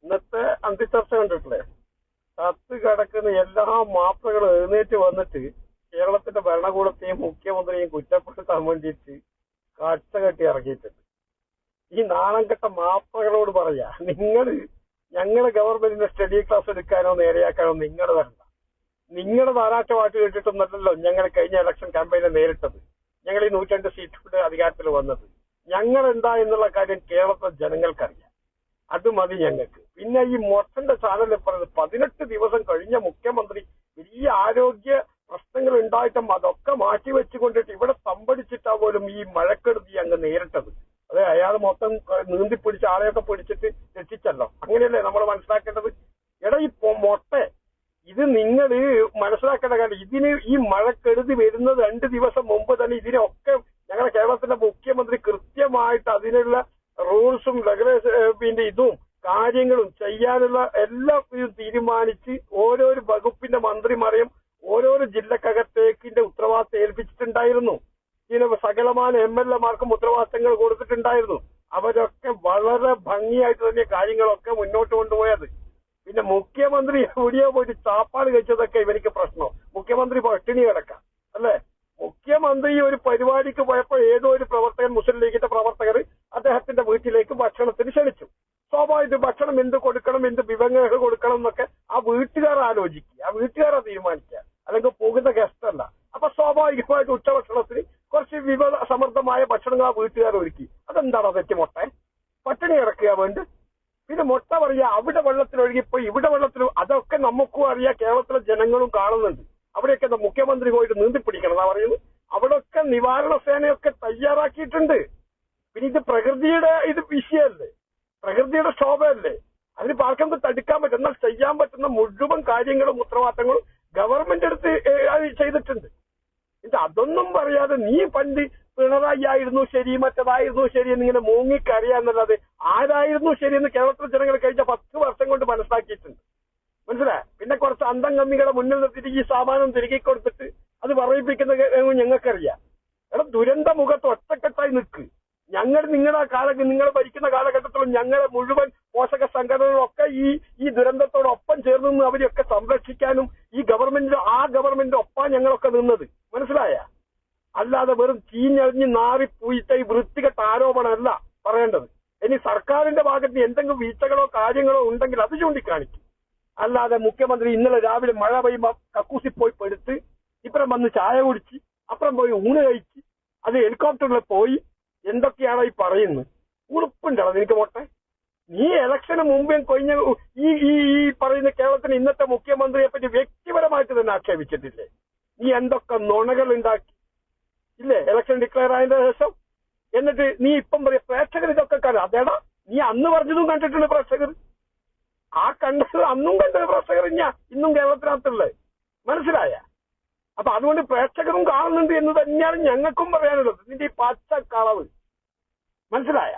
ഇന്നത്തെ അന്തിച്ചർച്ച കണ്ടിട്ടില്ലേ? കത്ത് കിടക്കുന്ന എല്ലാ മാപ്രകളും എഴുന്നേറ്റ് വന്നിട്ട് കേരളത്തിന്റെ ഭരണകൂടത്തെയും മുഖ്യമന്ത്രിയെയും കുറ്റപ്പെടുത്താൻ വേണ്ടിയിട്ട് കച്ച കെട്ടി ഇറങ്ങിയിട്ടുണ്ട്. ഈ നാണം കെട്ട മാപ്രകളോട് പറയാ, ഞങ്ങള് ഗവൺമെന്റിന്റെ സ്റ്റഡി ക്ലാസ് എടുക്കാനോ നേരെയാക്കാനോ നിങ്ങൾ വരണ്ട. നിങ്ങളുടെ നാരാട്ടമായിട്ട് കേട്ടിട്ടൊന്നല്ലോ ഞങ്ങൾ കഴിഞ്ഞ ഇലക്ഷൻ ക്യാമ്പയിനെ നേരിട്ടത്. ഞങ്ങൾ ഈ 102 സീറ്റുകളുടെ അധികാരത്തിൽ വന്നത്. ഞങ്ങൾ എന്താ എന്നുള്ള കാര്യം കേരളത്തിലെ ജനങ്ങൾക്കറിയാം. അത് മതി ഞങ്ങൾക്ക്. പിന്നെ ഈ മൊട്ടന്റെ ചാനലിൽ പറയുന്നത് 18 ദിവസം കഴിഞ്ഞ മുഖ്യമന്ത്രി വലിയ ആരോഗ്യ പ്രശ്നങ്ങൾ ഉണ്ടായിട്ടും അതൊക്കെ മാറ്റിവെച്ചുകൊണ്ടിട്ട് ഇവിടെ തമ്പടിച്ചിട്ടാ പോലും ഈ മഴക്കെടുതി അങ്ങ് നേരിട്ടത്. അതെ, അയാൾ മൊത്തം നീന്തിപ്പിടിച്ച് ആളെയൊക്കെ പിടിച്ചിട്ട് രക്ഷിച്ചല്ലോ. അങ്ങനെയല്ലേ നമ്മൾ മനസ്സിലാക്കേണ്ടത്? എടാ ഈ മൊട്ടെ, ഇത് നിങ്ങൾ മനസ്സിലാക്കേണ്ട കാര്യം, ഇതിന് ഈ മഴക്കെടുതി വരുന്നത് 2 ദിവസം മുമ്പ് തന്നെ ഇതിനൊക്കെ ഞങ്ങളുടെ കേരളത്തിന്റെ മുഖ്യമന്ത്രി കൃത്യമായിട്ട് അതിനുള്ള റൂൾസും റെഗുലേഷന്റെ ഇതും കാര്യങ്ങളും ചെയ്യാനുള്ള എല്ലാം തീരുമാനിച്ച് ഓരോരോ വകുപ്പിന്റെ മന്ത്രിമാരെയും ഓരോരോ ജില്ലക്കകത്തേക്കിന്റെ ഉത്തരവാദിത്തം ഏൽപ്പിച്ചിട്ടുണ്ടായിരുന്നു. ഇതിന് സകലമാന MLA മാർക്കും ഉത്തരവാദിത്തങ്ങൾ കൊടുത്തിട്ടുണ്ടായിരുന്നു. അവരൊക്കെ വളരെ ഭംഗിയായിട്ട് തന്നെ കാര്യങ്ങളൊക്കെ മുന്നോട്ട് കൊണ്ടുപോയത്. പിന്നെ മുഖ്യമന്ത്രി എവിടെയോ പോയിട്ട് ചാപ്പാട് കഴിച്ചതൊക്കെ ഇവർക്ക് പ്രശ്നം. മുഖ്യമന്ത്രി പട്ടിണി കിടക്കാം അല്ലേ? മുഖ്യമന്ത്രി ഒരു പരിപാടിക്ക് പോയപ്പോൾ ഏതോ ഒരു പ്രവർത്തകൻ, മുസ്ലിം ലീഗിന്റെ പ്രവർത്തകർ അദ്ദേഹത്തിന്റെ വീട്ടിലേക്ക് ഭക്ഷണത്തിന് ക്ഷണിച്ചു. സ്വാഭാവിക ഭക്ഷണം എന്ത് കൊടുക്കണം, എന്ത് വിഭവങ്ങൾ കൊടുക്കണം എന്നൊക്കെ ആ വീട്ടുകാർ ആലോചിക്കുക, ആ വീട്ടുകാരെ തീരുമാനിക്കുക, അല്ലെങ്കിൽ പോകുന്ന ഗസ്റ്റ് അല്ല. അപ്പൊ സ്വാഭാവികമായിട്ട് ഉച്ചഭക്ഷണത്തിന് കുറച്ച് വിഭവ സമൃദ്ധമായ ഭക്ഷണങ്ങൾ ആ വീട്ടുകാർ ഒരുക്കി. അതെന്താണ് തെറ്റ്? മൊട്ട പട്ടിണി കിടക്കുക വേണ്ട. പിന്നെ മൊട്ട പറയാ അവിടെ വെള്ളത്തിലൊഴുകിപ്പോയി ഇവിടെ വെള്ളത്തിൽ, അതൊക്കെ നമുക്കും അറിയാം, കേരളത്തിലെ ജനങ്ങളും കാണുന്നുണ്ട്. അവിടെയൊക്കെ മുഖ്യമന്ത്രി പോയിട്ട് നീന്തിപ്പിടിക്കണം എന്നാ പറയുന്നത്. അവിടെയൊക്കെ നിവാരണ സേനയൊക്കെ തയ്യാറാക്കിയിട്ടുണ്ട്. പിന്നെ ഇത് പ്രകൃതിയുടെ വിഷയമല്ലേ, പ്രകൃതിയുടെ ശോഭയല്ലേ, അതിന് പാർക്കൊന്നും തടുക്കാൻ പറ്റും. എന്നാൽ ചെയ്യാൻ പറ്റുന്ന മുഴുവൻ കാര്യങ്ങളും ഉത്തരവാദിത്തങ്ങളും ഗവൺമെന്റ് എടുത്ത് ചെയ്തിട്ടുണ്ട്. ഇത് അതൊന്നും പറയാതെ നീ പണ്ട് പിണറായി ആയിരുന്നു ശരി, മറ്റേതായിരുന്നു ശരി എന്നിങ്ങനെ മൂങ്ങിക്കറിയാന്നല്ലാതെ ആരായിരുന്നു ശരിയെന്ന് കേരളത്തിലെ ജനങ്ങൾ കഴിഞ്ഞ 10 വർഷം കൊണ്ട് മനസ്സിലാക്കിയിട്ടുണ്ട്. മനസ്സിലായ? പിന്നെ കുറച്ച് അന്തം കമ്മികളെ മുന്നിൽ നിർത്തിയിട്ട് ഈ സാമാനം തിരികെ കൊടുത്തിട്ട് അത് പറയിപ്പിക്കുന്ന ഞങ്ങൾക്കറിയാം. എടാ, ദുരന്ത മുഖത്ത് ഒറ്റക്കെട്ടായി നിൽക്ക്. നിങ്ങൾ ഭരിക്കുന്ന കാലഘട്ടത്തിലും ഞങ്ങളെ മുഴുവൻ പോഷക സംഘടനകളൊക്കെ ഈ ദുരന്തത്തോടൊപ്പം ചേർന്ന് അവരെയൊക്കെ സംരക്ഷിക്കാനും ആ ഗവൺമെന്റിന്റെ ഒപ്പം ഞങ്ങളൊക്കെ നിന്നത്. മനസ്സിലായ? അല്ലാതെ വെറും ചീഞ്ഞഴിഞ്ഞ് നാറിപ്പൂയിട്ട ഈ വൃത്തികെട്ട ആരോപണമല്ല പറയേണ്ടത്. ഇനി സർക്കാരിന്റെ ഭാഗത്ത് എന്തെങ്കിലും വീഴ്ചകളോ കാര്യങ്ങളോ ഉണ്ടെങ്കിൽ അത് ചൂണ്ടിക്കാണിക്കും. അല്ലാതെ മുഖ്യമന്ത്രി ഇന്നലെ രാവിലെ മഴ പെയ്യുമ്പോ കക്കൂസി പോയി പെടുത്ത്, ഇപ്പുറം വന്ന് ചായ കുടിച്ച്, അപ്പുറം പോയി ഊണ് കഴിച്ച്, അത് ഹെലികോപ്റ്ററിൽ പോയി, എന്തൊക്കെയാണോ ഈ പറയുന്നത്? ഉറുപ്പുണ്ടോ നിനക്ക്? പോട്ടെ, നീ ഇലക്ഷന് മുമ്പേ കൊഞ്ഞ ഈ പറയുന്ന കേരളത്തിന് ഇന്നത്തെ മുഖ്യമന്ത്രിയെ പറ്റി വ്യക്തിപരമായിട്ട് തന്നെ ആക്ഷേപിച്ചിട്ടില്ലേ? നീ എന്തൊക്കെ നുണകൾ ഉണ്ടാക്കി ഇല്ലേ ഇലക്ഷൻ ഡിക്ലെയർ ആയതിന്റെ ശേഷം? എന്നിട്ട് നീ ഇപ്പം പറയാ പ്രേക്ഷകർ ഇതൊക്കെ കാണും. അതേടാ, നീ അന്ന് പറഞ്ഞതും കണ്ടിട്ടുണ്ട് പ്രേക്ഷകർ. ആ കണ്ടത് അന്നും കണ്ടത് പ്രേക്ഷകർ ഇന്നും കേരളത്തിനകത്തുള്ളത്. മനസ്സിലായ? അപ്പൊ അതുകൊണ്ട് പ്രേക്ഷകരും കാണുന്നുണ്ട് എന്ന് തന്നെയാണ് ഞങ്ങൾക്കും പറയാനുള്ളത്. നിന്റെ ഈ പച്ചക്കളവ് മനസ്സിലായ?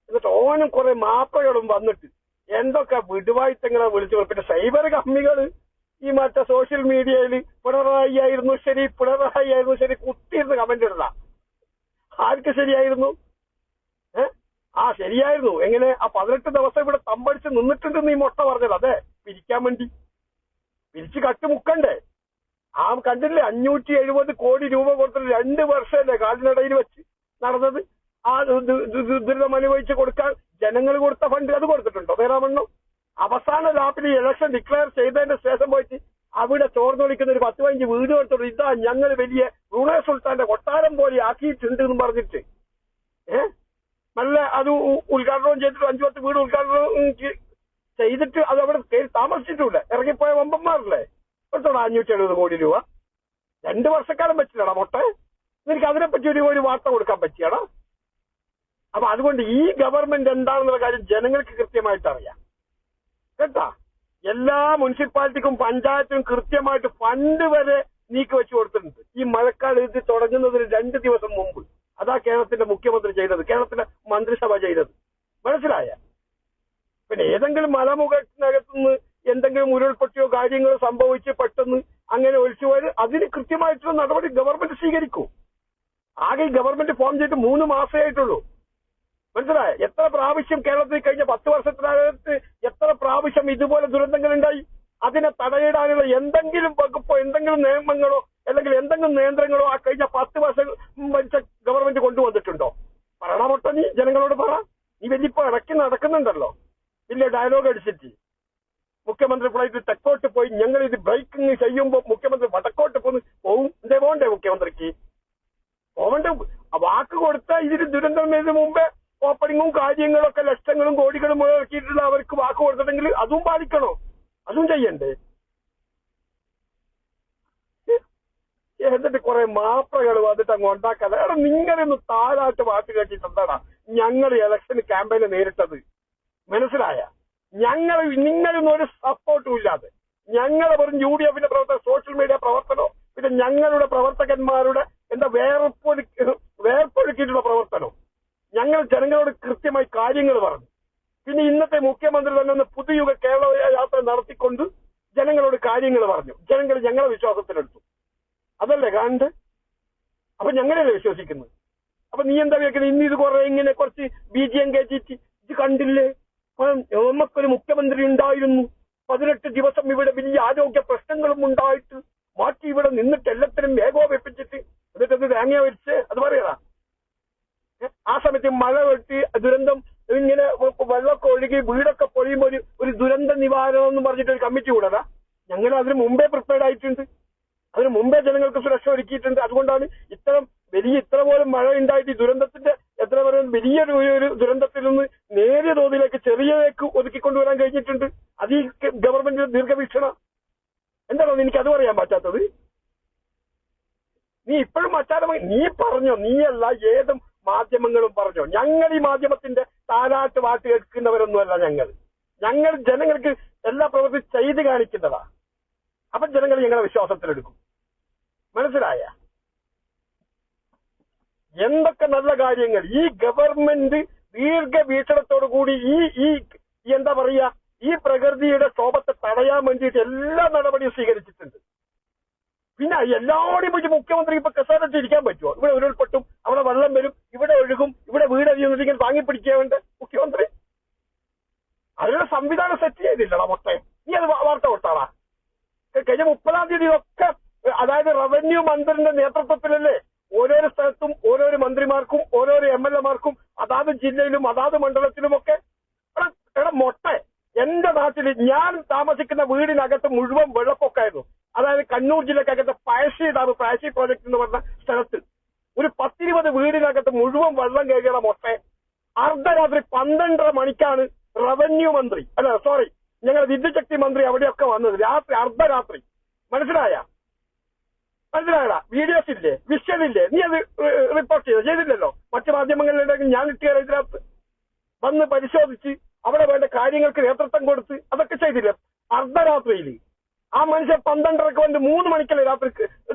എന്നിട്ട് ഓനും കുറെ മാപ്പകളും വന്നിട്ട് എന്തൊക്കെ വിടുവായിത്തങ്ങളെ വിളിച്ചു. പിന്നെ സൈബർ കമ്മികള് ഈ മറ്റേ സോഷ്യൽ മീഡിയയിൽ പിണറായി ആയിരുന്നു ശരി കുത്തിയിരുന്ന് കമന്റ് ഇടല. ആർക്ക് ശരിയായിരുന്നു? ശരിയായിരുന്നു. എങ്ങനെ? ആ 18 ദിവസം ഇവിടെ തമ്പടിച്ച് നിന്നിട്ടുണ്ടെന്ന് ഈ മൊട്ട പറഞ്ഞത്. അതെ, പിരിക്കാൻ വേണ്ടി പിരിച്ച് കട്ടുമുക്കണ്ടേ? കണ്ടില്ലേ, 570 കോടി രൂപ കൊടുത്തിട്ട് 2 വർഷമല്ലേ കാലിനടയിൽ വെച്ച് നടന്നത്. ആ ദുരിതം അനുഭവിച്ച് കൊടുക്കാൻ ജനങ്ങൾ കൊടുത്ത ഫണ്ട് അത് കൊടുത്തിട്ടുണ്ടോ വേറാമണ്ണോ? അവസാന ലാപ്പിൽ ഇലക്ഷൻ ഡിക്ലെയർ ചെയ്തതിന്റെ ശേഷം പോയിട്ട് അവിടെ ചോർന്നു വിളിക്കുന്ന ഒരു 10-15 വീട് കൊടുത്തിട്ട് ഇതാ ഞങ്ങൾ വലിയ റുണേ സുൽത്താന്റെ കൊട്ടാരം പോലെ ആക്കിയിട്ടുണ്ട് എന്ന് പറഞ്ഞിട്ട് നല്ല അത് ഉദ്ഘാടനം ചെയ്തിട്ട് 5-10 വീട് ഉദ്ഘാടനം ചെയ്തിട്ട് അത് അവിടെ കയറി താമസിച്ചിട്ടില്ല. ഇറങ്ങിപ്പോയ വമ്പന്മാരല്ലേ കൊടുത്തോടാ 570 കോടി രൂപ. 2 വർഷക്കാലം പറ്റില്ലടാ മൊട്ടെ. നിനക്ക് അതിനെപ്പറ്റി ഒരു വാർത്ത കൊടുക്കാൻ പറ്റിയാടാ? അപ്പൊ അതുകൊണ്ട് ഈ ഗവൺമെന്റ് എന്താണെന്നുള്ള കാര്യം ജനങ്ങൾക്ക് കൃത്യമായിട്ട് അറിയാം കേട്ടാ. എല്ലാ മുനിസിപ്പാലിറ്റിക്കും പഞ്ചായത്തിനും കൃത്യമായിട്ട് ഫണ്ട് വരെ നീക്കി വെച്ച് കൊടുത്തിട്ടുണ്ട്. ഈ മഴക്കാലം ഇത് തുടങ്ങുന്നതിന് 2 ദിവസം മുമ്പ്. അതാ കേരളത്തിന്റെ മുഖ്യമന്ത്രി ചെയ്തത്, കേരളത്തിന്റെ മന്ത്രിസഭ ചെയ്തത്. മനസ്സിലായ? പിന്നെ ഏതെങ്കിലും മലമുഖത്തിനകത്തുനിന്ന് എന്തെങ്കിലും ഉരുൾപൊട്ടിയോ കാര്യങ്ങളോ സംഭവിച്ച് പെട്ടെന്ന് അങ്ങനെ ഒഴിച്ചുപോയത് അതിന് കൃത്യമായിട്ടുള്ള നടപടി ഗവൺമെന്റ് സ്വീകരിക്കൂ. ആകെ ഈ ഗവൺമെന്റ് ഫോം ചെയ്തിട്ട് 3 മാസമേ ആയിട്ടുള്ളൂ. മനസ്സിലായ? എത്ര പ്രാവശ്യം കേരളത്തിൽ കഴിഞ്ഞ 10 വർഷത്തിനകത്ത് എത്ര പ്രാവശ്യം ഇതുപോലെ ദുരന്തങ്ങൾ ഉണ്ടായി? അതിനെ തടയിടാനുള്ള എന്തെങ്കിലും വകുപ്പോ എന്തെങ്കിലും നിയമങ്ങളോ അല്ലെങ്കിൽ എന്തെങ്കിലും നിയന്ത്രണങ്ങളോ ആ കഴിഞ്ഞ 10 വർഷം ഭരിച്ച ഗവൺമെന്റ് കൊണ്ടുവന്നിട്ടുണ്ടോ? പറയണമൊട്ട നീ ജനങ്ങളോട് പറ. നീ വലിയപ്പോ ഇടയ്ക്ക് നടക്കുന്നുണ്ടല്ലോ വലിയ ഡയലോഗ് അടിച്ചിട്ട്. മുഖ്യമന്ത്രി ഫ്ലൈറ്റ് തെക്കോട്ട് പോയി, ഞങ്ങൾ ഇത് ബ്രേക്കിംഗ് ചെയ്യുമ്പോൾ മുഖ്യമന്ത്രി വടക്കോട്ട് പോവും. എന്തേ പോണ്ടേ മുഖ്യമന്ത്രിക്ക്? പോവണ്ട. വാക്ക് കൊടുത്ത ഇതിന് ദുരന്തം വരുന്നതിന് മുമ്പേ ഓപ്പണിങ്ങും കാര്യങ്ങളൊക്കെ ലക്ഷങ്ങളും കോടികളും ഇറക്കിയിട്ടുള്ള അവർക്ക് വാക്ക് കൊടുത്തിട്ടെങ്കിൽ അതും പാലിക്കണോ? അതും ചെയ്യണ്ടേ? എന്നിട്ട് കുറെ മാപ്രകൾ വന്നിട്ട് അങ്ങ് ഉണ്ടാക്കാതെ. എടാ നിങ്ങളൊന്ന് താഴാട്ട് പാട്ട് കേട്ടിട്ട് എന്താടാ ഞങ്ങൾ ഇലക്ഷൻ ക്യാമ്പയിന് നേരിട്ടത്? മനസ്സിലായ? നിങ്ങളൊന്നും ഒരു സപ്പോർട്ടും ഇല്ലാതെ ഞങ്ങൾ വെറും UDF പ്രവർത്തനം, സോഷ്യൽ മീഡിയ പ്രവർത്തനോ പിന്നെ ഞങ്ങളുടെ പ്രവർത്തകന്മാരുടെ എന്താ വേർപ്പൊഴുക്കിയിട്ടുള്ള പ്രവർത്തനോ ഞങ്ങൾ ജനങ്ങളോട് കൃത്യമായി കാര്യങ്ങൾ പറഞ്ഞു. പിന്നെ ഇന്നത്തെ മുഖ്യമന്ത്രി തന്നെ ഒന്ന് പുതുയുഗ കേരള യാത്ര നടത്തിക്കൊണ്ട് ജനങ്ങളോട് കാര്യങ്ങൾ പറഞ്ഞു. ജനങ്ങൾ ഞങ്ങളെ വിശ്വാസത്തിലെടുത്തു. അതല്ലേ കാണണ്ട്? അപ്പൊ ഞങ്ങളല്ലേ വിശ്വസിക്കുന്നത്? അപ്പൊ നീ എന്താ വിചാരിക്കുന്നത്? ഇന്ന് ഇത് കുറെ ഇങ്ങനെ കുറച്ച് BGM കയറ്റിട്ട് ഇത് കണ്ടില്ലേ? നമുക്കൊരു മുഖ്യമന്ത്രി ഉണ്ടായിരുന്നു, 18 ദിവസം ഇവിടെ വലിയ ആരോഗ്യ പ്രശ്നങ്ങളും ഉണ്ടായിട്ട് മാറ്റി ഇവിടെ നിന്നിട്ട് എല്ലാത്തിനും ഏകോപിപ്പിച്ചിട്ട് എന്നിട്ട് തേങ്ങ വെച്ച് അത് പറയടാ. ആ സമയത്ത് മഴ വെട്ടി ദുരന്തം ഇങ്ങനെ വെള്ളമൊക്കെ ഒഴുകി വീടൊക്കെ പൊഴിയുമ്പോൾ ഒരു ദുരന്ത നിവാരണം എന്ന് പറഞ്ഞിട്ട് ഒരു കമ്മിറ്റി കൂടാ. ഞങ്ങൾ അതിന് മുമ്പേ പ്രിപ്പയർഡ് ആയിട്ടുണ്ട്. അതിന് മുമ്പേ ജനങ്ങൾക്ക് സുരക്ഷ ഒരുക്കിയിട്ടുണ്ട്. അതുകൊണ്ടാണ് ഇത്ര പോലും മഴ ഉണ്ടായിട്ട് ദുരന്തത്തിന്റെ എത്ര പറയുന്നത് വലിയൊരു ദുരന്തത്തിൽ നിന്ന് നേരിയ തോതിലേക്ക് ചെറിയതേക്ക് ഒതുക്കിക്കൊണ്ടുവരാൻ കഴിഞ്ഞിട്ടുണ്ട്. അത് ഈ ഗവൺമെന്റിന്റെ ദീർഘവീക്ഷണ. എന്താണോ എനിക്ക് അത് പറയാൻ പറ്റാത്തത്? നീ ഇപ്പോഴും നീ പറഞ്ഞോ? നീയല്ല, ഏതും മാധ്യമങ്ങളും പറഞ്ഞോ? ഞങ്ങൾ ഈ മാധ്യമത്തിന്റെ താരാട്ട് വാട്ട് കേൾക്കുന്നവരൊന്നുമല്ല. ഞങ്ങൾ ജനങ്ങൾക്ക് എല്ലാ പ്രവൃത്തി ചെയ്ത് കാണിക്കുന്നതാ. അപ്പൊ ജനങ്ങൾ ഞങ്ങളെ വിശ്വാസത്തിലെടുക്കും. മനസ്സിലായ? എന്തൊക്കെ നല്ല കാര്യങ്ങൾ ഈ ഗവൺമെന്റ് ദീർഘവീക്ഷണത്തോടു കൂടി ഈ എന്താ പറയാ ഈ പ്രകൃതിയുടെ ക്ഷോഭത്തെ തടയാൻ വേണ്ടിയിട്ട് എല്ലാ നടപടിയും സ്വീകരിച്ചിട്ടുണ്ട്. പിന്നെ എല്ലാവരും പോയി മുഖ്യമന്ത്രി ഇപ്പൊ കസാരത്തിൽ ഇരിക്കാൻ പറ്റുമോ? ഇവിടെ ഉരുൾപൊട്ടും, അവിടെ വെള്ളം വരും, ഇവിടെ ഒഴുകും, ഇവിടെ വീടറിയുന്നില്ലെങ്കിൽ താങ്ങിപ്പിടിക്കാൻ വേണ്ട മുഖ്യമന്ത്രി അതിനുള്ള സംവിധാനം സെറ്റ് ചെയ്തില്ലടാ മൊത്തം. നീ അത് വാർത്ത കൊടുത്താടാ. കഴിഞ്ഞ 30-ാം തീയതി ഒക്കെ അതായത് റവന്യൂ മന്ത്രിന്റെ നേതൃത്വത്തിലല്ലേ ഓരോരോ സ്ഥലത്തും ഓരോരോ മന്ത്രിമാർക്കും ഓരോരോ MLA-മാർക്കും അതാത് ജില്ലയിലും അതാത് മണ്ഡലത്തിലുമൊക്കെ മൊട്ടെ. എന്റെ നാട്ടിൽ ഞാൻ താമസിക്കുന്ന വീടിനകത്ത് മുഴുവൻ വെള്ളപ്പൊക്കമായിരുന്നു. അതായത് കണ്ണൂർ ജില്ലക്കകത്ത് പഴശ്ശി പ്രോജക്ട് എന്ന് പറഞ്ഞ സ്ഥലത്ത് ഒരു 10-20 വീടിനകത്ത് മുഴുവൻ വെള്ളം കയറിയ മൊട്ടെ. അർദ്ധരാത്രി 12:30 മണിക്കാണ് റവന്യൂ മന്ത്രി ഞങ്ങൾ വിദ്യുച്ഛക്തി മന്ത്രി അവിടെയൊക്കെ വന്നത്. രാത്രി അർദ്ധരാത്രി. മനസ്സിലായടാ? വീഡിയോസ് ഇല്ലേ, വിഷ്വലില്ലേ? നീ അത് റിപ്പോർട്ട് ചെയ്തില്ലല്ലോ. മറ്റു മാധ്യമങ്ങളിലുണ്ടെങ്കിൽ ഞാൻ ഇട്ടുകയറി ഇതിനകത്ത് വന്ന് പരിശോധിച്ച് അവിടെ വേണ്ട കാര്യങ്ങൾക്ക് നേതൃത്വം കൊടുത്ത് അതൊക്കെ ചെയ്തില്ലേ അർദ്ധരാത്രിയിൽ? ആ മനുഷ്യൻ 12:30 വന്ന് 3 മണിക്കല്ലേ രാത്രി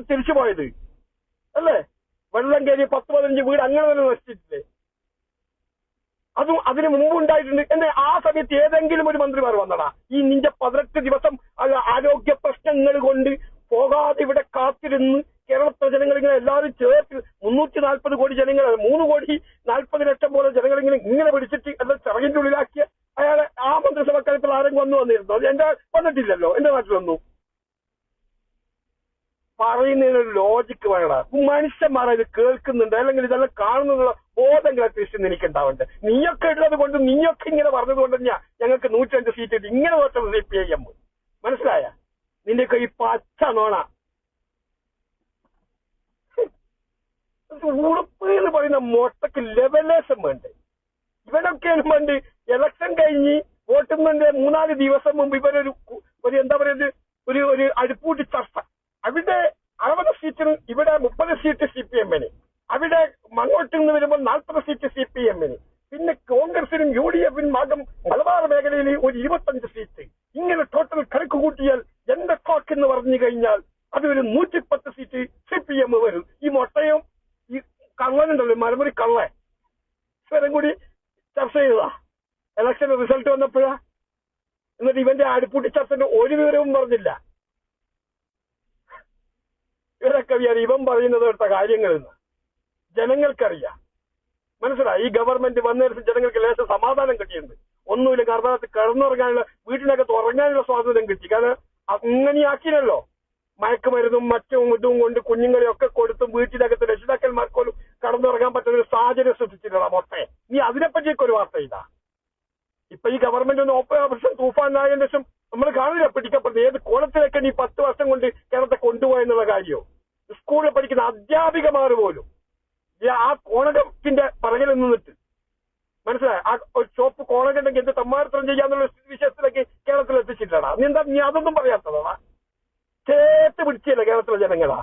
തിരിച്ചു പോയത് അല്ലേ? വെള്ളം കയറി 10-15 വീട് അങ്ങനെ തന്നെ നശിച്ചിട്ടില്ലേ? അതും അതിന് മുമ്പ് ഉണ്ടായിട്ടുണ്ട്. എന്നെ ആ സമയത്ത് ഏതെങ്കിലും ഒരു മന്ത്രിമാർ വന്നടാ? ഈ 18 ദിവസം ആരോഗ്യ പ്രശ്നങ്ങൾ കൊണ്ട് പോകാതെ ഇവിടെ കാത്തിരുന്ന് കേരളത്തിലെ ജനങ്ങൾ ഇങ്ങനെ എല്ലാവരും ചേർത്ത് 340 കോടി ജനങ്ങൾ 3,40,00,000 പോലെ ജനങ്ങൾ ഇങ്ങനെ പിടിച്ചിട്ട് എല്ലാം ചിറകിന്റെ ഉള്ളിലാക്കിയ അയാളെ ആ മന്ത്രിസഭ കാര്യത്തിൽ ആരെങ്കിലും വന്നിരുന്നു? അത് എന്റെ വന്നിട്ടില്ലല്ലോ എന്റെ നാട്ടിലൊന്നും. പറയുന്നതിനൊരു ലോജിക്ക് വേണ്ട. മനുഷ്യന്മാരെ ഇത് കേൾക്കുന്നുണ്ട് അല്ലെങ്കിൽ ഇതെല്ലാം കാണുന്നുള്ള ബോധങ്ങൾ അത്യാവശ്യം എനിക്കുണ്ടാവണ്ടേ? നീയൊക്കെ ഉള്ളത് കൊണ്ട് നീയൊക്കെ ഇങ്ങനെ പറഞ്ഞത് കൊണ്ട് ഞങ്ങൾക്ക് 105 സീറ്റ് ഇട്ട് ഇങ്ങനെ തോറ്റത് CPIM. മനസ്സിലായ? നിന്റെയൊക്കെ ഈ പച്ച നോണ ഉറപ്പ് എന്ന് പറയുന്ന മൊട്ടക്ക് ലെവലേഷൻ വേണ്ടേ? ഇവനൊക്കെയാണ് വേണ്ടി ഇലക്ഷൻ കഴിഞ്ഞ് വോട്ടുന്നതിന്റെ 3-4 ദിവസം മുമ്പ് ഇവരൊരു എന്താ പറയുന്നത് ഒരു അടുപ്പൂട്ടി ചർച്ച. അവിടെ 60 സീറ്റിന് ഇവിടെ 30 സീറ്റ് CPM-ന്, അവിടെ അങ്ങോട്ട് നിന്ന് വരുമ്പോൾ 40 സീറ്റ് CPM-ന്, പിന്നെ കോൺഗ്രസിനും UDF-നും ഭാഗം മലബാർ മേഖലയിൽ ഒരു 25 സീറ്റ്. ഇങ്ങനെ ടോട്ടൽ കണക്ക് കൂട്ടിയാൽ എന്റെ ടോക്ക് എന്ന് പറഞ്ഞു കഴിഞ്ഞാൽ അത് ഒരു 110 സീറ്റ് CPM വരും. ഈ മൊട്ടയും ഈ കള്ളനുണ്ടല്ലോ മലമുറി കള്ളൻ സ്വരം കൂടി ചർച്ച ചെയ്തതാ ഇലക്ഷൻ റിസൾട്ട് വന്നപ്പോഴാ. എന്നിട്ട് ഇവന്റെ അടുപ്പൂട്ടി ചർച്ചന്റെ ഒരു വിവരവും പറഞ്ഞില്ല. ഇവരൊക്കെ അറിയാം ഇവൻ പറയുന്നത് എടുത്ത കാര്യങ്ങളെന്ന് ജനങ്ങൾക്കറിയാം. മനസ്സിലായി? ഈ ഗവൺമെന്റ് വന്നതിന് ജനങ്ങൾക്ക് ലേശം സമാധാനം കിട്ടിയിട്ടുണ്ട്. ഒന്നുമില്ല, കർണാടകത്തിൽ കിടന്നുറങ്ങാനുള്ള, വീട്ടിനകത്ത് ഉറങ്ങാനുള്ള സ്വാതന്ത്ര്യം കിട്ടി. കാരണം അങ്ങനെയാക്കിയല്ലോ. മയക്കുമരുന്നും മറ്റും ഇതും കൊണ്ട് കുഞ്ഞുങ്ങളെയൊക്കെ കൊടുത്തും വീട്ടിനകത്ത് രക്ഷിതാക്കന്മാർക്ക് പോലും കടന്നുറങ്ങാൻ പറ്റുന്ന ഒരു സാഹചര്യം സൃഷ്ടിച്ചിട്ടുള്ള മൊത്തം. നീ അതിനെപ്പറ്റിയൊക്കെ ഒരു വാർത്ത ചെയ്താ. ഇപ്പൊ ഈ ഗവൺമെന്റ് ഒന്ന് ഓപ്പറേഷൻ തൂഫാനായതിനു ശേഷം നമ്മൾ കാണില്ല പിടിക്കപ്പെടുന്നത് ഏത് കോലത്തിലൊക്കെ നീ 10 വർഷം കൊണ്ട് കേരളത്തെ കൊണ്ടുപോയെന്നുള്ള കാര്യമോ. സ്കൂളിൽ പഠിക്കുന്ന അധ്യാപികമാർ പോലും ആ കോണകത്തിന്റെ പറകിൽ നിന്നിട്ട്, മനസ്സിലായി, ആ ഒരു ചോപ്പ് കോണകുണ്ടെങ്കിൽ എന്ത് തമ്മാരത്രം ചെയ്യാന്നുള്ള വിഷയത്തിലേക്ക് കേരളത്തിൽ എത്തിച്ചിട്ടാണ്. നീ അതൊന്നും പറയാത്തതാ. ചേർത്ത് പിടിച്ചല്ലേ കേരളത്തിലെ ജനങ്ങളാ.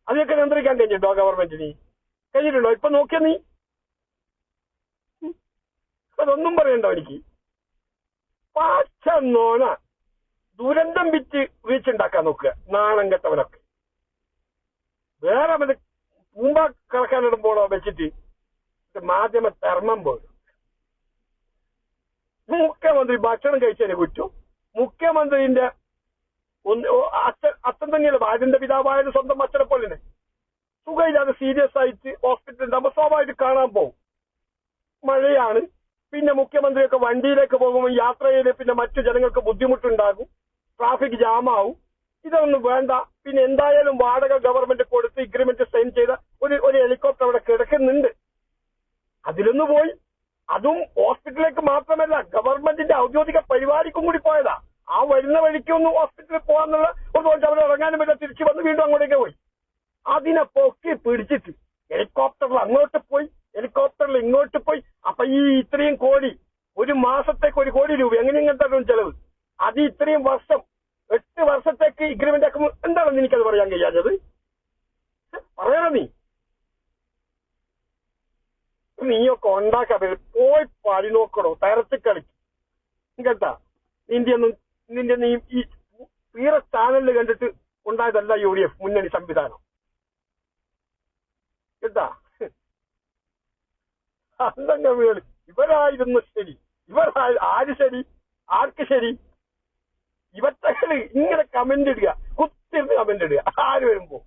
അതിനൊക്കെ നിയന്ത്രിക്കാൻ കഴിഞ്ഞിട്ടുണ്ടോ ഗവൺമെന്റിന്? കഴിഞ്ഞിട്ടുണ്ടോ? ഇപ്പൊ നോക്കിയ നീ അതൊന്നും പറയണ്ടോ എനിക്ക്. പാച്ചോണ ദുരന്തം വിറ്റ് വീഴ്ചയുണ്ടാക്കാൻ നോക്കുക നാണം കെട്ടവനൊക്കെ. വേറെ അവന്റെ മുമ്പ കിടക്കാനിടുമ്പോഴോ വെച്ചിട്ട് മാധ്യമ ധർമ്മം പോലും. മുഖ്യമന്ത്രി ഭക്ഷണം കഴിച്ചതിന് കുറ്റം. മുഖ്യമന്ത്രിന്റെ അച്ഛൻ തന്നെയല്ല, ഭാര്യന്റെ പിതാവായത് സ്വന്തം അച്ഛനെ പോലെ തന്നെ. സുഖമില്ലാതെ സീരിയസ് ആയിട്ട് ഹോസ്പിറ്റലിൽ ഉണ്ടാകുമ്പോൾ സ്വാഭാവികമായിട്ട് കാണാൻ പോകും. മഴയാണ്, പിന്നെ മുഖ്യമന്ത്രിയൊക്കെ വണ്ടിയിലേക്ക് പോകുമ്പോൾ യാത്രയിൽ പിന്നെ മറ്റു ജനങ്ങൾക്ക് ബുദ്ധിമുട്ടുണ്ടാകും, ട്രാഫിക് ജാമാവും. ഇതൊന്നും വേണ്ട. പിന്നെ എന്തായാലും വാടക ഗവൺമെന്റ് കൊടുത്ത് എഗ്രിമെന്റ് സൈൻ ചെയ്ത ഒരു ഹെലികോപ്റ്റർ അവിടെ കിടക്കുന്നുണ്ട്. അതിലൊന്ന് പോയി. അതും ഹോസ്പിറ്റലിലേക്ക് മാത്രമല്ല, ഗവൺമെന്റിന്റെ ഔദ്യോഗിക പരിപാടിക്കും കൂടി പോയതാ. ആ വരുന്ന വഴിക്കൊന്ന് ഹോസ്പിറ്റലിൽ പോകാന്നുള്ള ഒരു തോന്നി അവിടെ ഇറങ്ങാനും പറ്റില്ല. തിരിച്ചു വന്ന് വീണ്ടും അങ്ങോട്ടേക്ക് പോയി. അതിനെ പൊക്കി പിടിച്ചിട്ട് ഹെലികോപ്റ്ററിൽ അങ്ങോട്ട് പോയി, ഹെലികോപ്റ്ററിൽ ഇങ്ങോട്ട് പോയി. അപ്പൊ ഈ ഇത്രയും കോടി, ഒരു മാസത്തേക്ക് 1 കോടി രൂപ എങ്ങനെ ഇങ്ങനത്തെ ചെലവ്. അത് ഇത്രയും വർഷം, 8 വർഷത്തേക്ക് എഗ്രിമെന്റ് ആക്കുമ്പോൾ എന്താണെന്ന് എനിക്കത് പറയാൻ കഴിയാഞ്ഞത്? പറയണോ നീയൊക്കെ ഉണ്ടാക്കാൻ പോയി പാടി നോക്കണോ, തരത്തി കളിക്കും കേട്ടാ. നിന്റെ നീ ഈ തീരെ ചാനലിൽ കണ്ടിട്ട് ഉണ്ടായതല്ല UDF മുന്നണി സംവിധാനം കേട്ടാ. അന്തങ്ങ വീട് ഇവരായിരുന്നു ശരി. ആര് ശരി, ആർക്ക് ശരി? ഇവറ്റകള് ഇങ്ങനെ കമന്റ് ഇടുക, കുത്തിരുന്ന് കമന്റ് ഇടുക ആര് വരുമ്പോ.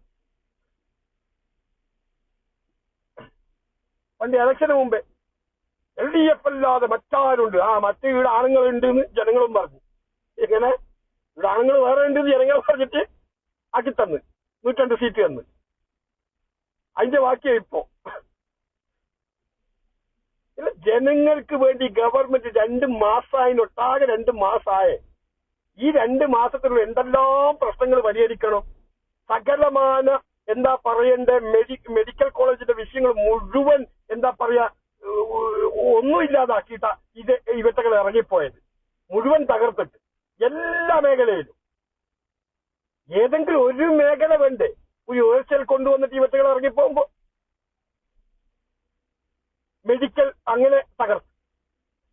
പണ്ട് ഇലക്ഷന് മുമ്പേ LDF അല്ലാതെ മറ്റാരുണ്ട്? മറ്റേ ഇവിടെ ആണുങ്ങളുണ്ട് എന്ന് ജനങ്ങളും പറഞ്ഞു. എങ്ങനെ ഇവിടെ ആണുങ്ങൾ വേറെ ഉണ്ടെന്ന് ജനങ്ങൾ പറഞ്ഞിട്ട് ആക്കി തന്ന് 102 സീറ്റ് തന്ന്. അതിന്റെ ബാക്കിയാ ഇപ്പോ. ജനങ്ങൾക്ക് വേണ്ടി ഗവൺമെന്റ് 2 മാസമായി, ഒട്ടാകെ 2 മാസമായി. ഈ 2 മാസത്തിലുള്ള എന്തെല്ലാം പ്രശ്നങ്ങൾ പരിഹരിക്കണം. സകലമാന എന്താ പറയണ്ടേ മെഡിക്കൽ കോളേജിന്റെ വിഷയങ്ങൾ മുഴുവൻ എന്താ പറയാ ഒന്നുമില്ലാതാക്കിയിട്ട ഇവറ്റകൾ ഇറങ്ങിപ്പോയത്. മുഴുവൻ തകർത്തിട്ട് എല്ലാ മേഖലയിലും. ഏതെങ്കിലും ഒരു മേഖല വേണ്ടേ ഒരു ഉയർച്ചയിൽ കൊണ്ടുവന്നിട്ട് ഇവറ്റകൾ ഇറങ്ങിപ്പോകുമ്പോ? മെഡിക്കൽ അങ്ങനെ തകർത്ത്,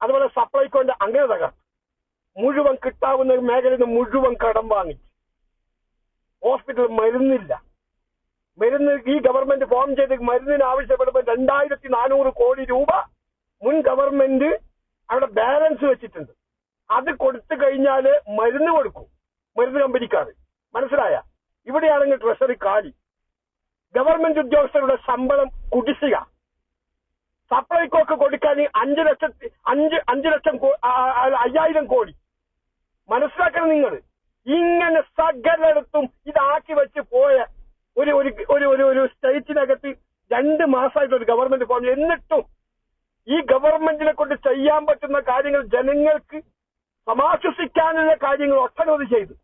അതുപോലെ സപ്ലൈകോന്റെ അങ്ങനെ തകർത്ത്, മുഴുവൻ കിട്ടാവുന്ന മേഖലയിൽ നിന്ന് മുഴുവൻ കടം വാങ്ങിച്ച്. ഹോസ്പിറ്റൽ മരുന്നില്ല. മരുന്ന് ഈ ഗവൺമെന്റ് ഫോം ചെയ്ത് മരുന്നിന് ആവശ്യപ്പെടുമ്പോൾ 2400 കോടി രൂപ മുൻ ഗവൺമെന്റ് അവിടെ ബാലൻസ് വെച്ചിട്ടുണ്ട്. അത് കൊടുത്തു കഴിഞ്ഞാല് മരുന്ന് കൊടുക്കും മരുന്ന് കമ്പനിക്കാർ. മനസ്സിലായ? ഇവിടെയാണെങ്കിൽ ട്രഷറി കാലി. ഗവൺമെന്റ് ഉദ്യോഗസ്ഥരുടെ ശമ്പളം കുടിശ്ശിക. സപ്ലൈകോക്ക് കൊടുക്കാൻ 5,00,000 കോടി. മനസ്സിലാക്കണം നിങ്ങൾ. ഇങ്ങനെ സകലയിടത്തും ഇതാക്കി വെച്ച് പോയ ഒരു സ്റ്റേറ്റിനകത്ത് 2 മാസമായിട്ട് ഒരു ഗവൺമെന്റ് ഫോം. എന്നിട്ടും ഈ ഗവൺമെന്റിനെ കൊണ്ട് ചെയ്യാൻ പറ്റുന്ന കാര്യങ്ങൾ, ജനങ്ങൾക്ക് സമാശ്വസിക്കാനുള്ള കാര്യങ്ങൾ ഒട്ടനവധി ചെയ്തു.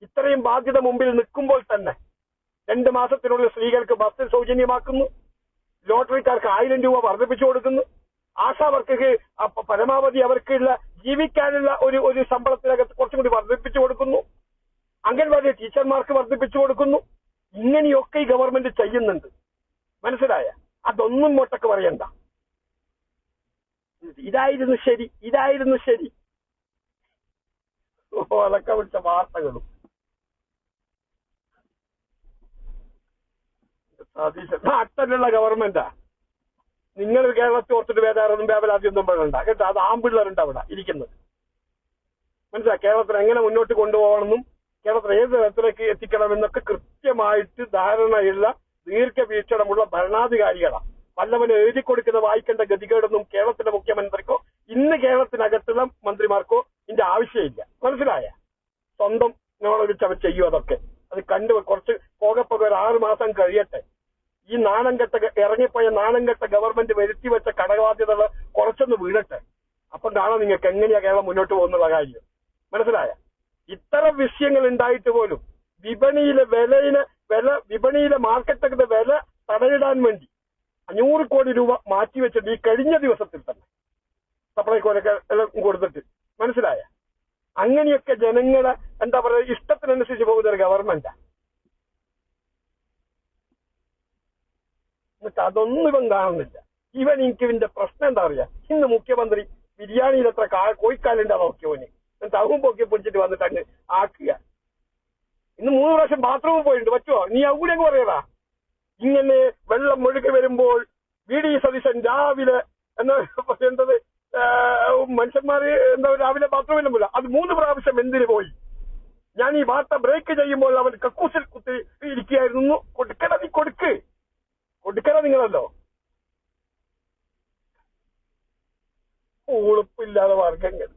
ഇത്രയും ബാധ്യത മുമ്പിൽ നിൽക്കുമ്പോൾ തന്നെ 2 മാസത്തിനുള്ളിൽ സ്ത്രീകൾക്ക് ബസ് സൗജന്യമാക്കുന്നു, ലോട്ടറിക്കാർക്ക് 1000 രൂപ വർദ്ധിപ്പിച്ചു കൊടുക്കുന്നു, ആശാവർക്കർക്ക് പരമാവധി അവർക്കുള്ള ജീവിക്കാനുള്ള ഒരു ശമ്പളത്തിനകത്ത് കുറച്ചും കൂടി വർദ്ധിപ്പിച്ചു കൊടുക്കുന്നു, അംഗൻവാടി ടീച്ചർമാർക്ക് വർദ്ധിപ്പിച്ചു കൊടുക്കുന്നു. ഇങ്ങനെയൊക്കെ ഈ ഗവൺമെന്റ് ചെയ്യുന്നുണ്ട്. മനസ്സിലായ? അതൊന്നും മൊട്ടക്ക് പറയണ്ട. ഇതായിരുന്നു ശരി, ഇതായിരുന്നു ശരി. അതൊക്കെ വിളിച്ച വാർത്തകളും. നാട്ടിലുള്ള ഗവൺമെന്റാ. നിങ്ങൾ കേരളത്തിൽ ഓർത്തിട്ട് വേദാറൊന്നും വേവലാതിയൊന്നും വേണ്ട കേട്ടോ. അത് ആമ്പിള്ളേരുണ്ട് അവിടെ ഇരിക്കുന്നത്. മനസ്സിലാ? കേരളത്തിൽ എങ്ങനെ മുന്നോട്ട് കൊണ്ടുപോകണമെന്നും കേരളത്തിൽ ഏത് തരത്തിലേക്ക് എത്തിക്കണമെന്നൊക്കെ കൃത്യമായിട്ട് ധാരണയുള്ള ദീർഘവീക്ഷണമുള്ള ഭരണാധികാരികളാണ്. വല്ലവന് എഴുതി കൊടുക്കുന്ന വായിക്കേണ്ട ഗതികേടൊന്നും കേരളത്തിലെ മുഖ്യമന്ത്രിക്കോ ഇന്ന് കേരളത്തിനകത്തുള്ള മന്ത്രിമാർക്കോ ഇതിന്റെ ആവശ്യമില്ല. മനസ്സിലായ? സ്വന്തം നോളൊഴിച്ച് അവർ ചെയ്യും. അതൊക്കെ അത് കണ്ടു കുറച്ച് പോകെ ഒരു 6 മാസം കഴിയട്ടെ. ഈ ഇറങ്ങിപ്പോയ നാണംകെട്ട ഗവൺമെന്റ് വരുത്തി വെച്ച കടബാധ്യതകൾ കുറച്ചൊന്ന് വീഴട്ടെ. അപ്പം കാണാം നിങ്ങൾക്ക് എങ്ങനെയാ കേരളം മുന്നോട്ട് പോകുന്നുള്ള കാര്യം. മനസ്സിലായ? ഇത്തരം വിഷയങ്ങൾ ഉണ്ടായിട്ട് പോലും വിപണിയിലെ മാർക്കറ്റിന്റെ വില തടയിടാൻ വേണ്ടി 500 കോടി രൂപ മാറ്റിവെച്ചിട്ട് ഈ കഴിഞ്ഞ ദിവസത്തിൽ തന്നെ സപ്ലൈകോനൊക്കെ എല്ലാം കൊടുത്തിട്ട്. മനസ്സിലായ? അങ്ങനെയൊക്കെ ജനങ്ങളെ എന്താ പറയുക ഇഷ്ടത്തിനനുസരിച്ച് പോകുന്ന ഒരു ഗവൺമെന്റാ. എന്നിട്ട് അതൊന്നും ഇവൻ കാണുന്നില്ല. ഇവന്റെ പ്രശ്നം എന്താ പറയാ, ഇന്ന് മുഖ്യമന്ത്രി ബിരിയാണിയിൽ എത്ര കോഴിക്കാലുണ്ടാ നോക്കിയവന്, എന്നിട്ട് അവൻ പൊക്കി പിടിച്ചിട്ട് വന്നിട്ട് അങ്ങ് ആക്കുക. ഇന്ന് 3 പ്രാവശ്യം ബാത്റൂമിൽ പോയിട്ടുണ്ട്. പറ്റുമോ? നീ അവിടെ അങ്ങ് പറയടാ. ഇങ്ങനെ വെള്ളം ഒഴുകി വരുമ്പോൾ VD സതീശൻ രാവിലെ എന്താ പറയേണ്ടത്, മനുഷ്യന്മാര് എന്താ രാവിലെ ബാത്റൂമിൽ പോല അത് 3 പ്രാവശ്യം എന്തിനു പോയി? ഞാൻ ഈ വാർത്ത ബ്രേക്ക് ചെയ്യുമ്പോൾ അവൻ കക്കൂസിൽ കുത്തി ഇരിക്കുകയായിരുന്നു. കൊടുക്കണ നീ കൊടുക്കണ നിങ്ങളല്ലോ. ഉളുപ്പില്ലാതെ വർഗങ്ങൾ.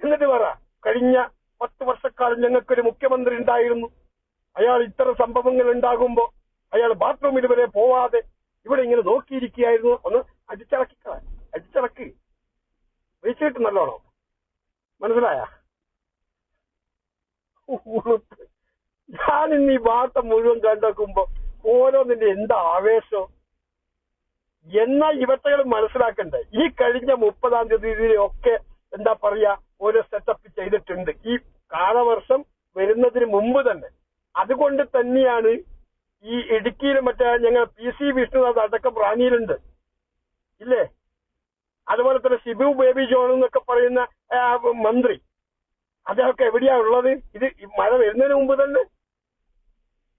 എന്നിട്ട് പറ, കഴിഞ്ഞ 10 വർഷക്കാലം ഞങ്ങൾക്കൊരു മുഖ്യമന്ത്രി ഉണ്ടായിരുന്നു. അയാൾ ഇത്തരം സംഭവങ്ങൾ ഉണ്ടാകുമ്പോ അയാൾ ബാത്റൂമിൽ വരെ പോവാതെ ഇവിടെ ഇങ്ങനെ നോക്കിയിരിക്കുകയായിരുന്നു. ഒന്ന് അടിച്ചിറക്ക് വെച്ചിട്ട് നല്ലോണം. മനസ്സിലായ? ഉളുപ്പ്. ഞാനിന്ന് ഈ വാർത്ത മുഴുവൻ കണ്ടുവെക്കുമ്പോ ഓരോന്നിന്റെ എന്താ ആവേശം. എന്നാൽ ഇവറ്റകൾ മനസ്സിലാക്കണ്ടേ, ഈ കഴിഞ്ഞ 30-ാം തീയതിയിലൊക്കെ എന്താ പറയാ ഓരോ സെറ്റപ്പ് ചെയ്തിട്ടുണ്ട് ഈ കാലവർഷം വരുന്നതിന് മുമ്പ് തന്നെ. അതുകൊണ്ട് തന്നെയാണ് ഈ ഇടുക്കിയിലും മറ്റേ ഞങ്ങൾ PC വിഷ്ണുനാഥ് അടക്കം റാന്നിയിലുണ്ട് ഇല്ലേ. അതുപോലെ തന്നെ ഷിബു ബേബി ജോൺ എന്നൊക്കെ പറയുന്ന മന്ത്രി, അദ്ദേഹമൊക്കെ എവിടെയാ ഉള്ളത്? ഇത് മഴ വരുന്നതിന് മുമ്പ് തന്നെ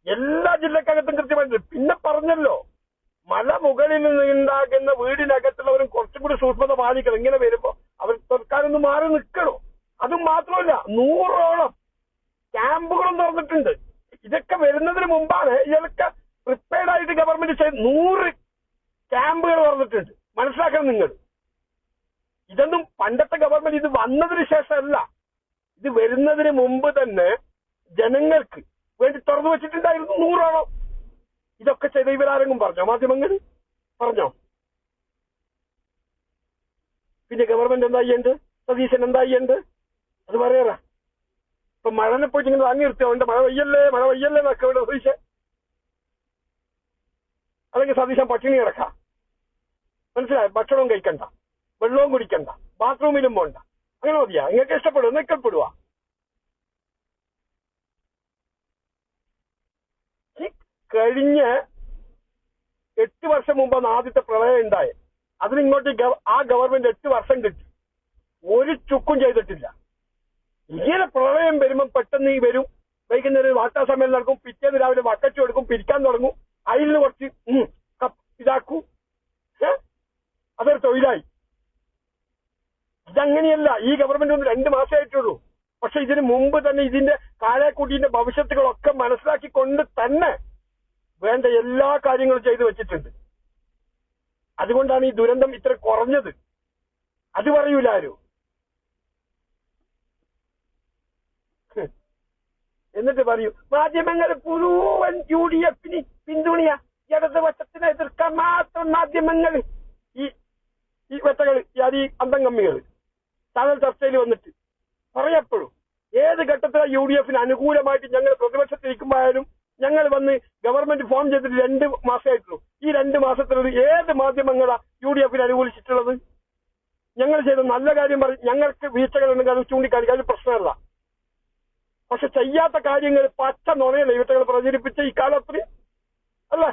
എല്ലാ ജില്ലക്കകത്തും കൃത്യമായിട്ട്. പിന്നെ പറഞ്ഞല്ലോ, മല മുകളിൽ നിന്നുണ്ടാകുന്ന വീടിനകത്തുള്ളവരും കുറച്ചും കൂടി സൂക്ഷ്മത പാലിക്കണം. ഇങ്ങനെ വരുമ്പോ അവർ സർക്കാരൊന്ന് മാറി നിൽക്കണോ? അതും മാത്രമല്ല, 100ഓളം ക്യാമ്പുകളും തുറന്നിട്ടുണ്ട്. ഇതൊക്കെ വരുന്നതിന് മുമ്പാണ് ഇതൊക്കെ പ്രിപ്പയർഡ് ആയിട്ട് ഗവൺമെന്റ് ചെയ്ത് 100 ക്യാമ്പുകൾ തുറന്നിട്ടുണ്ട്. മനസ്സിലാക്കണം നിങ്ങൾ. ഇതൊന്നും പണ്ടത്തെ ഗവൺമെന്റ് ഇത് വന്നതിന് ശേഷമല്ല, ഇത് വരുന്നതിന് മുമ്പ് തന്നെ ജനങ്ങൾക്ക് വേണ്ടി തുറന്നു വെച്ചിട്ടുണ്ടായിരുന്നു 100ഓളം. ഇതൊക്കെ ചെയ്ത ഇവരാരെങ്കിലും പറഞ്ഞോ? മാധ്യമങ്ങൾ പറഞ്ഞോ? പിന്നെ ഗവൺമെന്റ് എന്താ ചെയ്യേണ്ടത്? സതീശൻ എന്താ ചെയ്യേണ്ടത്? അത് പറയാ. ഇപ്പൊ മഴനെ പോയിട്ട് ഇങ്ങനെ വാങ്ങി നിർത്തിയോണ്ട് മഴ പെയ്യല്ലേ എന്നൊക്കെ ഇവിടെ സതീശൻ, അല്ലെങ്കിൽ സതീശൻ പട്ടിണി കിടക്കാം. മനസ്സിലായി? ഭക്ഷണവും കഴിക്കണ്ട, വെള്ളവും കുടിക്കണ്ട, ബാത്റൂമിലും പോണ്ട. അങ്ങനെ മതിയാ? നിങ്ങൾക്ക് ഇഷ്ടപ്പെടുക നിൽക്കപ്പെടുക. കഴിഞ്ഞ 8 വർഷം മുമ്പാണ് ആദ്യത്തെ പ്രളയം ഉണ്ടായത്. അതിനിങ്ങോട്ട് ആ ഗവൺമെന്റ് 8 വർഷം കിട്ടി, ഒരു ചുക്കും ചെയ്തിട്ടില്ല. ഇങ്ങനെ പ്രളയം വരുമ്പോ പെട്ടെന്ന് ഈ വരും, വൈകുന്നേരം വാർത്താ സമ്മേളനം നടക്കും, പിറ്റേന്ന് രാവിലെ വക്കച്ചു എടുക്കും, പിരിക്കാൻ തുടങ്ങും, അതിൽ നിന്ന് കുറച്ച് ഇതാക്കൂ. അതൊരു തൊഴിലായി. ഇതങ്ങനെയല്ല. ഈ ഗവൺമെന്റ് ഒന്ന് 2 മാസമായിട്ടുള്ളൂ. പക്ഷെ ഇതിന് മുമ്പ് തന്നെ ഇതിന്റെ കാലേക്കൂട്ടിന്റെ ഭവിഷ്യത്തുകളൊക്കെ മനസ്സിലാക്കിക്കൊണ്ട് തന്നെ വേണ്ട എല്ലാ കാര്യങ്ങളും ചെയ്തു വെച്ചിട്ടുണ്ട്. അതുകൊണ്ടാണ് ഈ ദുരന്തം ഇത്ര കുറഞ്ഞത്. അത് പറയൂല ആരും. എന്നിട്ട് പറയൂ മാധ്യമങ്ങൾ മുഴുവൻ UDF-ന് പിന്തുണയ, ഇടതുപക്ഷത്തിനെ എതിർക്കാൻ മാത്രം മാധ്യമങ്ങൾ ഈ വെട്ടകൾ ഈ അന്തംകമ്മികൾ ചാനൽ ചർച്ചയിൽ വന്നിട്ട് പറയപ്പോഴും ഏത് ഘട്ടത്തിലാണ് UDF-ന് അനുകൂലമായിട്ട് ഞങ്ങൾ പ്രതിപക്ഷത്തിരിക്കുമ്പോഴും ഞങ്ങൾ വന്ന് ഗവൺമെന്റ് ഫോം ചെയ്തിട്ട് 2 മാസമായിട്ടുള്ളൂ. ഈ 2 മാസത്തിലൊരു ഏത് മാധ്യമങ്ങളാ UDF-ന് അനുകൂലിച്ചിട്ടുള്ളത്? ഞങ്ങൾ ചെയ്ത നല്ല കാര്യം പറയും, ഞങ്ങൾക്ക് വീഴ്ചകൾ ഉണ്ടെങ്കിൽ അത് ചൂണ്ടിക്കാണിക്കാൻ അത് പ്രശ്നമല്ല. പക്ഷെ ചെയ്യാത്ത കാര്യങ്ങൾ പച്ച നുണയല്ലേ ഇവറ്റകൾ പ്രചരിപ്പിച്ച ഈ കാലത്തിൽ അല്ലേ?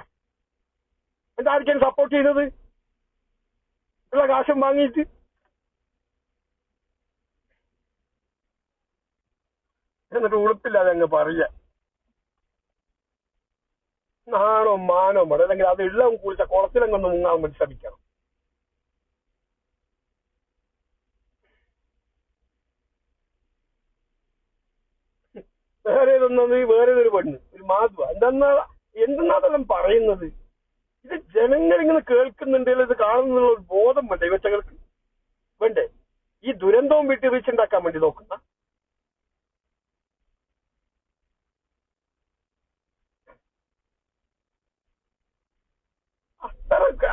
എന്തായിരിക്കും സപ്പോർട്ട് ചെയ്തത്? ഉള്ള കാശും വാങ്ങിയിട്ട്. എന്നിട്ട് ഉളുപ്പില്ലാതെ അങ്ങ് പറയുക. നാണോ മാനോ മഴ, അല്ലെങ്കിൽ അത് ഇള്ളവും കുളിച്ച കുളത്തിലങ്ങൊന്ന് മുങ്ങാൻ വേണ്ടി ശ്രമിക്കണം. വേറേതൊരു പെണ്ണ്, ഒരു മാധുവ, എന്തെന്നാതെല്ലാം പറയുന്നത്. ഇത് ജനങ്ങൾ ഇങ്ങനെ കേൾക്കുന്നുണ്ടെങ്കിൽ ഇത് കാണുന്നുള്ള ഒരു ബോധം വേണ്ടേ ഇവറ്റകൾക്ക്? വേണ്ടേ? ഈ ദുരന്തവും വീട്ടിൽ വീഴ്ചയുണ്ടാക്കാൻ വേണ്ടി നോക്കുന്ന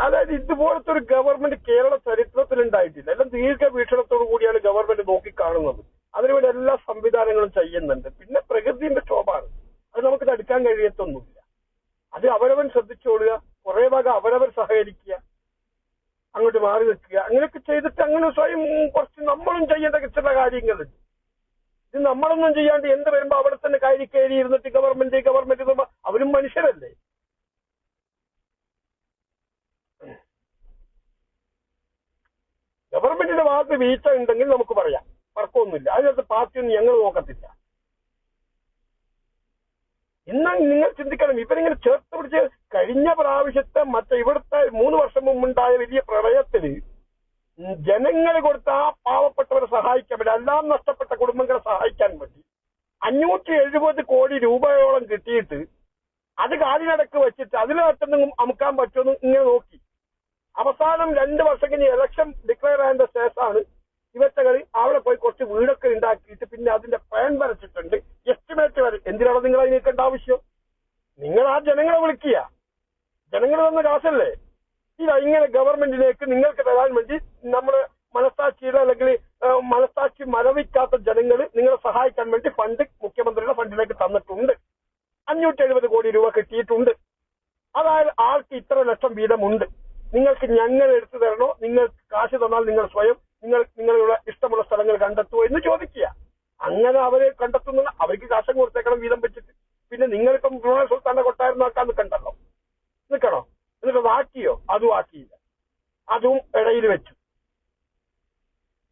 അതായത് ഇതുപോലത്തെ ഒരു ഗവൺമെന്റ് കേരള ചരിത്രത്തിൽ ഉണ്ടായിട്ടില്ല. എല്ലാം ദീർഘവീക്ഷണത്തോടു കൂടിയാണ് ഗവൺമെന്റ് നോക്കിക്കാണുന്നത്. അതിനുവേണ്ടി എല്ലാ സംവിധാനങ്ങളും ചെയ്യുന്നുണ്ട്. പിന്നെ പ്രകൃതിന്റെ ക്ഷോഭമാണ്, അത് നമുക്ക് തടുക്കാൻ കഴിയത്തൊന്നുമില്ല. അത് അവരവൻ ശ്രദ്ധിച്ചോളുക, കുറെ ഭാഗം അവരവർ സഹകരിക്കുക, അങ്ങോട്ട് മാറി നിൽക്കുക, അങ്ങനെയൊക്കെ ചെയ്തിട്ട് അങ്ങനെ സ്വയം കുറച്ച് നമ്മളും ചെയ്യേണ്ട ചില കാര്യങ്ങളുണ്ട്. ഇത് നമ്മളൊന്നും ചെയ്യാണ്ട് എന്ത് വരുമ്പോ അവിടെ തന്നെ കയറി ഇരുന്നിട്ട് ഗവൺമെന്റ് അവരും മനുഷ്യരല്ലേ? ഗവൺമെന്റിന്റെ ഭാഗത്ത് വീഴ്ച ഉണ്ടെങ്കിൽ നമുക്ക് പറയാം, തർക്കമൊന്നുമില്ല. അതിനകത്ത് പാർട്ടിയൊന്നും ഞങ്ങൾ നോക്കത്തില്ല. എന്നാൽ നിങ്ങൾ ചിന്തിക്കണം, ഇവരിങ്ങനെ ചേർത്ത് പിടിച്ച് കഴിഞ്ഞ പ്രാവശ്യത്തെ ഇവിടുത്തെ 3 വർഷം മുമ്പുണ്ടായ വലിയ പ്രളയത്തിന് ജനങ്ങൾ കൊടുത്ത ആ പാവപ്പെട്ടവരെ സഹായിക്കാൻ വേണ്ടി, എല്ലാം നഷ്ടപ്പെട്ട കുടുംബങ്ങളെ സഹായിക്കാൻ വേണ്ടി 570 കോടി രൂപയോളം കിട്ടിയിട്ട് അത് കാലിനടക്ക് വെച്ചിട്ട് അതിനകത്തൊന്നും അമുക്കാൻ പറ്റുമെന്ന് ഇങ്ങനെ നോക്കി. അവസാനം 2 വർഷം കഴിഞ്ഞ് ഇലക്ഷൻ ഡിക്ലെയർ ആയതിന്റെ ശേഷമാണ് ഇവറ്റകൾ അവിടെ പോയി കുറച്ച് വീടൊക്കെ ഉണ്ടാക്കിയിട്ട് പിന്നെ അതിന്റെ പ്ലാൻ വരച്ചിട്ടുണ്ട്, എസ്റ്റിമേറ്റ് വരെ. എന്തിനാണ് നിങ്ങൾ അതിന് നിൽക്കേണ്ട ആവശ്യം? നിങ്ങൾ ആ ജനങ്ങളെ വിളിക്കുക, ജനങ്ങൾ തന്ന കാശല്ലേ. ഇങ്ങനെ ഗവൺമെന്റിലേക്ക് നിങ്ങൾക്ക് തരാൻ വേണ്ടി നമ്മുടെ മനസാക്ഷിയുടെ അല്ലെങ്കിൽ മനസാക്ഷി മരവിക്കാത്ത ജനങ്ങൾ നിങ്ങളെ സഹായിക്കാൻ വേണ്ടി ഫണ്ട് മുഖ്യമന്ത്രിയുടെ ഫണ്ടിലേക്ക് തന്നിട്ടുണ്ട്. 570 കോടി രൂപ കിട്ടിയിട്ടുണ്ട്. അതായത് ആൾക്ക് ഇത്ര ലക്ഷം വീതമുണ്ട്. നിങ്ങൾക്ക് ഞങ്ങൾ എടുത്തു തരണോ? നിങ്ങൾ കാശ് തന്നാൽ നിങ്ങൾ സ്വയം നിങ്ങളുടെ ഇഷ്ടമുള്ള സ്ഥലങ്ങൾ കണ്ടെത്തുമോ എന്ന് ചോദിക്കുക. അങ്ങനെ അവരെ കണ്ടെത്തുന്ന അവർക്ക് കാശം കൊടുത്തേക്കണം വീതം വെച്ചിട്ട്. പിന്നെ നിങ്ങളിപ്പം ബ്രൂണ സുൽത്താന്റെ കൊട്ടാരം നോക്കാൻ നിൽക്കണ്ടല്ലോ, നിൽക്കണോ? എന്നിട്ട് ആക്കിയോ? അതും ആക്കിയില്ല, അതും ഇടയിൽ വെച്ചു.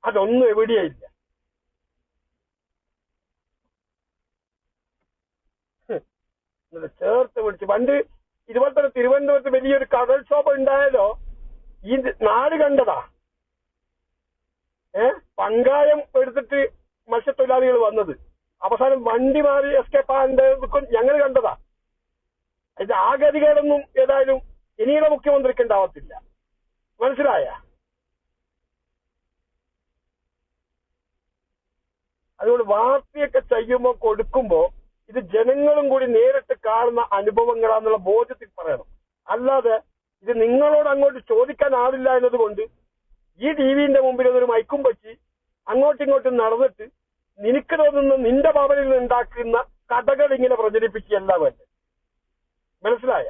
അതൊന്നും എവിടെയില്ല. ചേർത്ത് പിടിച്ച് പണ്ട് ഇതുപോലെ തന്നെ തിരുവനന്തപുരത്ത് വലിയൊരു കടൽക്ഷോഭം ഉണ്ടായാലോ ഈ നാട് കണ്ടതാ. പങ്കായം എടുത്തിട്ട് മത്സ്യത്തൊഴിലാളികൾ വന്നത്, അവസാനം വണ്ടി മാറി എസ്കേപ്പ് ആകാണ്ട് ഞങ്ങൾ കണ്ടതാ. ഇത് ആ ഗതികളൊന്നും ഏതായാലും ഇനിയുടെ മുഖ്യമന്ത്രിക്ക് ഉണ്ടാവത്തില്ല. മനസ്സിലായ? അതുകൊണ്ട് വാർത്തയൊക്കെ ചെയ്യുമ്പോ കൊടുക്കുമ്പോ ഇത് ജനങ്ങളും കൂടി നേരിട്ട് കാണുന്ന അനുഭവങ്ങളാന്നുള്ള ബോധ്യത്തിൽ പറയണം. അല്ലാതെ ഇത് നിങ്ങളോട് അങ്ങോട്ട് ചോദിക്കാൻ ആളില്ല എന്നതുകൊണ്ട് ഈ ടിവിന്റെ മുമ്പിൽ ഒരു മൈക്കും വെച്ച് അങ്ങോട്ടും ഇങ്ങോട്ടും നടന്നിട്ട് നിനക്ക് തോന്നുന്ന നിന്റെ ഭവനിൽ നിന്ന് ഉണ്ടാക്കുന്ന കഥകൾ ഇങ്ങനെ പ്രചരിപ്പിക്കുകയല്ല വേണ്ടത്. മനസ്സിലായ?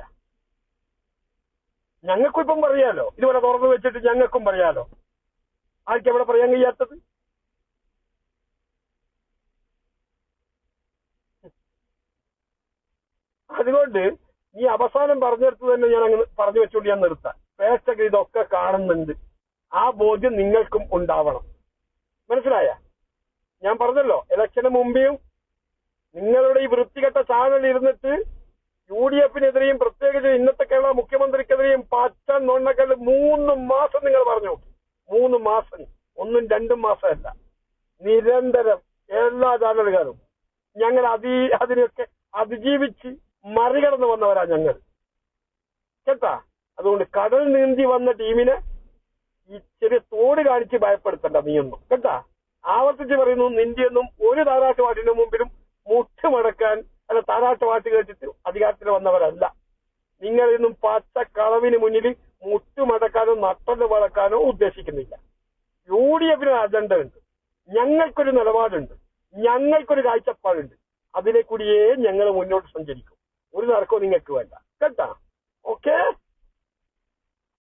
ഞങ്ങൾക്കും ഇപ്പം പറയാലോ, ഇതുപോലെ തുറന്നു വെച്ചിട്ട് ഞങ്ങൾക്കും പറയാലോ. ആർക്കും എവിടെ പറയാൻ കഴിയാത്തത്? അതുകൊണ്ട് ഈ അവസാനം പറഞ്ഞെടുത്ത് തന്നെ ഞാൻ അങ്ങ് പറഞ്ഞു വെച്ചുകൊണ്ട് ഞാൻ നിർത്താം. പ്രേക്ഷകർ ഇതൊക്കെ കാണുന്നുണ്ട്, ആ ബോധ്യം നിങ്ങൾക്കും ഉണ്ടാവണം. മനസ്സിലായ? ഞാൻ പറഞ്ഞല്ലോ, ഇലക്ഷന് മുമ്പേയും നിങ്ങളുടെ ഈ വൃത്തികെട്ട ചാനൽ ഇരുന്നിട്ട് UDF-നെതിരെയും പ്രത്യേകിച്ച് ഇന്നത്തെ കേരള മുഖ്യമന്ത്രിക്കെതിരെയും പച്ച നുണകൾ 3 മാസം നിങ്ങൾ പറഞ്ഞു നോക്കി. 3 മാസം, 1 2 മാസമല്ല, നിരന്തരം എല്ലാ ചാനലുകാരും ഞങ്ങൾ അതിനെയൊക്കെ അതിജീവിച്ച് മറികടന്ന് വന്നവരാ ഞങ്ങൾ, കേട്ടാ. അതുകൊണ്ട് കടൽ നീന്തി വന്ന ടീമിനെ ഈ ചെറിയ തോട് കാണിച്ച് ഭയപ്പെടുത്തണ്ട നീയൊന്നും, കേട്ടാ. ആവർത്തിച്ച് പറയുന്നു, നിന്റെയൊന്നും ഒരു താരാട്ടുപാട്ടിന്റെ മുമ്പിലും മുട്ടുമടക്കാൻ അല്ല താരാട്ടുപാട്ട് കേട്ടിട്ട് അധികാരത്തിൽ വന്നവരല്ല. നിങ്ങളിന്നും പച്ച കളവിന് മുന്നിൽ മുട്ടുമടക്കാനോ നട്ടല് വളക്കാനോ ഉദ്ദേശിക്കുന്നില്ല. UDF-ന് അജണ്ട ഉണ്ട്, ഞങ്ങൾക്കൊരു നിലപാടുണ്ട്, ഞങ്ങൾക്കൊരു കാഴ്ചപ്പാടുണ്ട്. അതിലെ കൂടിയേ ഞങ്ങൾ മുന്നോട്ട് സഞ്ചരിക്കും. ഒരു തർക്കവും നിങ്ങൾക്ക് വേണ്ട, കേട്ടാ. ഓക്കെ.